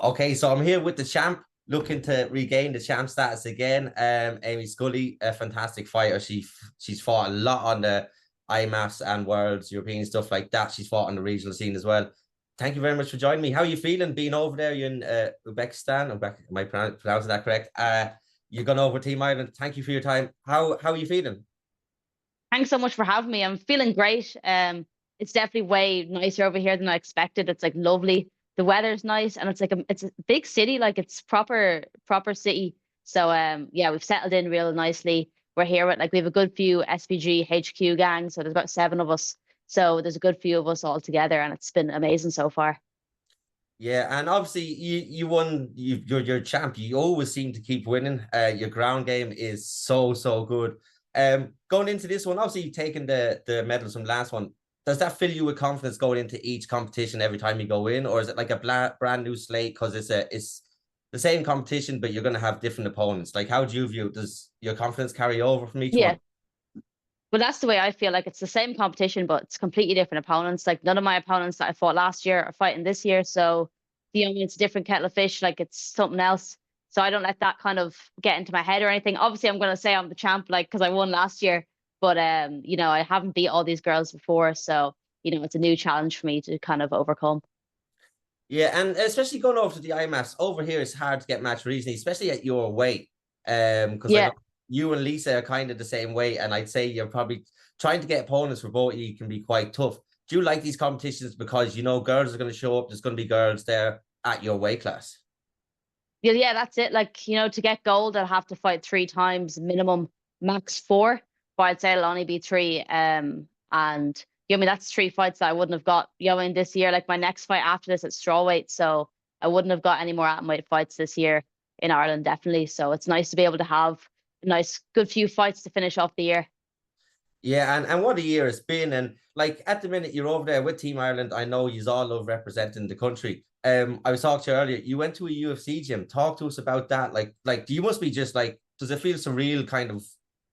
Okay, so I'm here with the champ, looking to regain the champ status again. Amy Scully, a fantastic fighter. She's fought a lot on the IMAFs and Worlds, European stuff like that. She's fought on the regional scene as well. Thank you very much for joining me. How are you feeling being over there? You're in Uzbekistan. Am I pronouncing that correct? You're going over Team Ireland. Thank you for your time. How are you feeling? Thanks so much for having me. I'm feeling great. It's definitely way nicer over here than I expected. It's like lovely. The weather's nice, and it's a big city, like it's proper city. So yeah, we've settled in real nicely. We're here with like we have a good few SPG HQ gangs, so there's about seven of us. So there's a good few of us all together, and it's been amazing so far. Yeah, and obviously you won. You're champ. You always seem to keep winning. Your ground game is so good. Going into this one, obviously you've taken the medals from the last one. Does that fill you with confidence going into each competition every time you go in, or is it like a brand new slate because it's the same competition but you're going to have different opponents? Like, how do you view it? Does your confidence carry over from each one? Yeah. Well, that's the way I feel. Like it's the same competition, but it's completely different opponents. Like none of my opponents that I fought last year are fighting this year. So it's a different kettle of fish. Like it's something else. So I don't let that kind of get into my head or anything. Obviously, I'm gonna say I'm the champ, like because I won last year. But I haven't beat all these girls before, so it's a new challenge for me to kind of overcome. Yeah, and especially going over to the IMAFs over here, it's hard to get match reasoning, especially at your weight. Because I know Yeah. you and Lisa are kind of the same weight, and I'd say you're probably trying to get opponents for both of you can be quite tough. Do you like these competitions because you know girls are going to show up? There's going to be girls there at your weight class. Yeah, yeah, that's it. Like, to get gold, I'll have to fight three times minimum, max four. But I'd say it'll only be three. And that's three fights that I wouldn't have got, in this year. Like my next fight after this, it's strawweight. So I wouldn't have got any more atomweight fights this year in Ireland, definitely. So it's nice to be able to have a nice, good few fights to finish off the year. Yeah, and what a year it's been. And like at the minute you're over there with Team Ireland, I know you all love representing the country. I was talking to you earlier. You went to a UFC gym. Talk to us about that. Like you must be just like, does it feel surreal kind of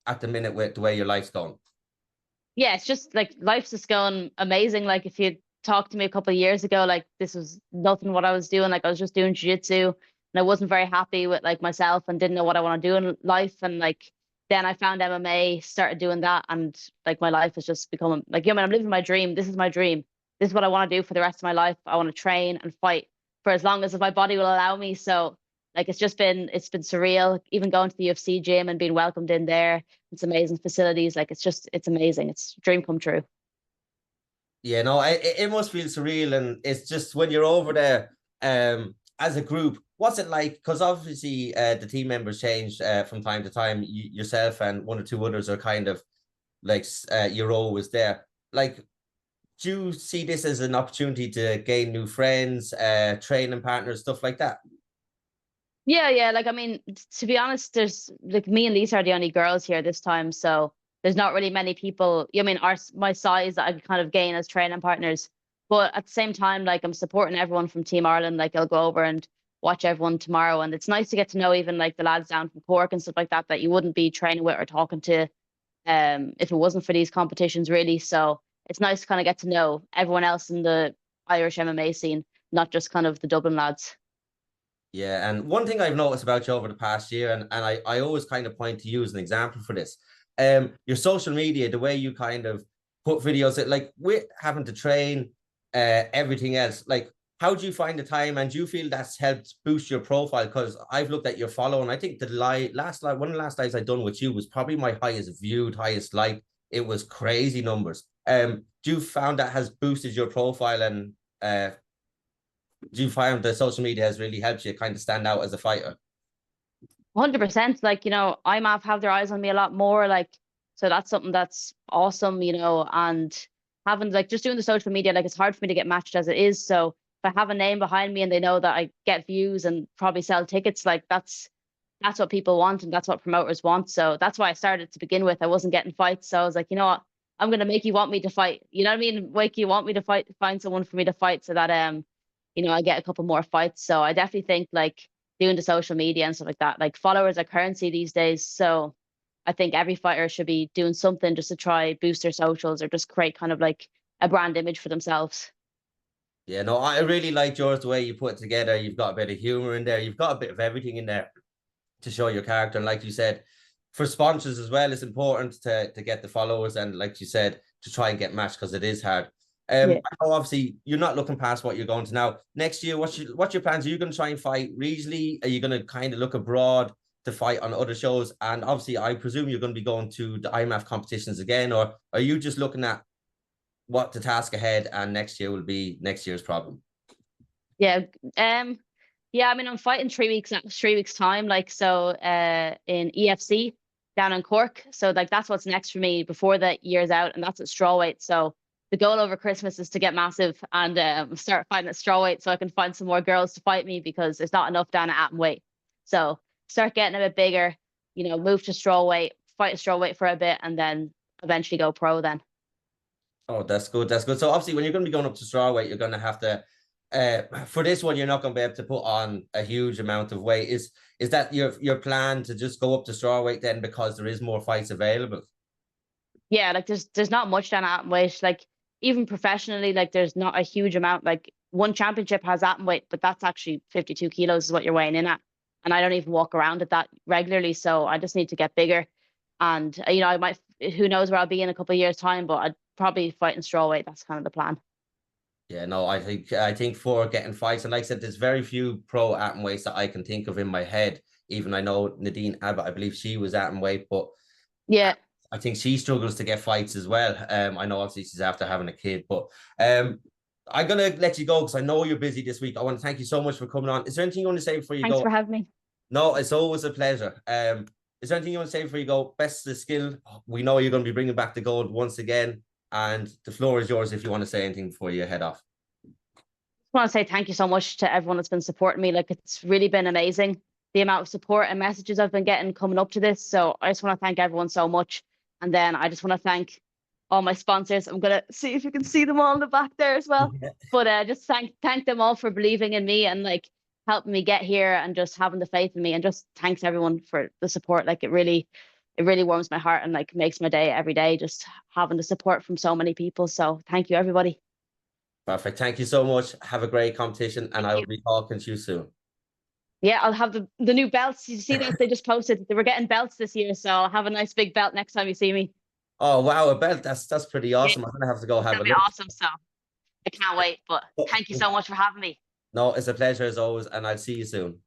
at the minute with the way your life's going? Yeah, it's just like life's just going amazing. Like if you talked to me a couple of years ago, like this was nothing what I was doing. Like I was just doing jiu-jitsu and I wasn't very happy with like myself and didn't know what I want to do in life. And like then I found MMA, started doing that, and like my life has just become like, I'm living my dream. This is my dream. This is what I want to do for the rest of my life. I want to train and fight for as long as my body will allow me. So like it's been surreal, even going to the UFC gym and being welcomed in there. It's amazing facilities. Like it's amazing. It's a dream come true. Yeah, no, it must feel surreal, and it's just when you're over there, as a group, what's it like? Because obviously, the team members change from time to time. Yourself and one or two others are kind of like you're always there. Like, do you see this as an opportunity to gain new friends, training partners, stuff like that? Yeah, yeah. Like to be honest, there's like me and Lisa are the only girls here this time, so there's not really many people. My size that I could kind of gain as training partners. But at the same time, like I'm supporting everyone from Team Ireland. Like I'll go over and watch everyone tomorrow, and it's nice to get to know even like the lads down from Cork and stuff like that that you wouldn't be training with or talking to, if it wasn't for these competitions, really. So it's nice to kind of get to know everyone else in the Irish MMA scene, not just kind of the Dublin lads. Yeah, and one thing I've noticed about you over the past year, and I always kind of point to you as an example for this, your social media, the way you kind of put videos, like with having to train, everything else, like how do you find the time, and do you feel that's helped boost your profile? Because I've looked at your following, I think the last live one of the last lives I done with you was probably my highest viewed, highest like. It was crazy numbers. Do you found that has boosted your profile and do you find that social media has really helped you kind of stand out as a fighter? 100%. Like, IMAF have their eyes on me a lot more. Like, so that's something that's awesome, and having like just doing the social media, like it's hard for me to get matched as it is. So if I have a name behind me and they know that I get views and probably sell tickets, like that's what people want and that's what promoters want. So that's why I started to begin with. I wasn't getting fights. So I was like, you know what? I'm gonna make you want me to fight. You know what I mean? Make you want me to fight, find someone for me to fight so that I get a couple more fights. So I definitely think like doing the social media and stuff like that, like followers are currency these days. So I think every fighter should be doing something just to try boost their socials or just create kind of like a brand image for themselves. Yeah, no, I really liked yours, the way you put it together. You've got a bit of humor in there. You've got a bit of everything in there to show your character. And like you said, for sponsors as well, it's important to get the followers, and like you said, to try and get matched, because it is hard. Yeah. I know obviously you're not looking past what you're going to now. Next year, what's your plans? Are you going to try and fight regionally? Are you going to kind of look abroad to fight on other shows? And obviously, I presume you're going to be going to the IMAF competitions again, or are you just looking at what the task ahead, and next year will be next year's problem? Yeah. Yeah, I mean, I'm fighting 3 weeks time, like, so in EFC down in Cork. So like that's what's next for me before the year's out, and that's at strawweight. So the goal over Christmas is to get massive and start fighting at strawweight so I can find some more girls to fight me, because there's not enough down at atomweight. So start getting a bit bigger, move to strawweight, fight at strawweight for a bit, and then eventually go pro then. Oh, that's good. That's good. So obviously, when you're going to be going up to strawweight, you're going to have to. For this one, you're not going to be able to put on a huge amount of weight. Is that your plan, to just go up to strawweight then, because there is more fights available? Yeah, like there's not much down at weight. Like even professionally, like there's not a huge amount. Like one championship has atom weight, but that's actually 52 kilos is what you're weighing in at. And I don't even walk around at that regularly. So I just need to get bigger. And I might, who knows where I'll be in a couple of years' time, but I'd probably fight in strawweight. That's kind of the plan. Yeah, no, I think for getting fights, and like I said, there's very few pro atom weights that I can think of in my head. Even I know Nadine Abbott, I believe she was atom weight, but Yeah. I think she struggles to get fights as well. I know obviously she's after having a kid, but um, I'm gonna let you go because I know you're busy this week. I want to thank you so much for coming on. Is there anything you want to say before you Thanks go? for having me. No, it's always a pleasure. Is there anything you want to say before you go? Best of the skill. We know you're going to be bringing back the gold once again, and the floor is yours if you want to say anything before you head off. Want to say thank you so much to everyone that's been supporting me. Like it's really been amazing the amount of support and messages I've been getting coming up to this. So I just want to thank everyone so much. And then I just want to thank all my sponsors. I'm gonna see if you can see them all in the back there as well. But just thank them all for believing in me and like helping me get here and just having the faith in me. And just thanks everyone for the support. Like it really warms my heart and like makes my day every day, just having the support from so many people. So thank you everybody. Perfect. Thank you so much. Have a great competition, and Thank I will you. be talking to you soon. Yeah, I'll have the new belts. You see that they just posted they were getting belts this year, so I'll have a nice big belt next time you see me. Oh wow, a belt. That's pretty Yeah, awesome. I'm gonna have to go it's have gonna a be look. awesome. So I can't wait. But thank you so much for having me. No, it's a pleasure as always, and I'll see you soon.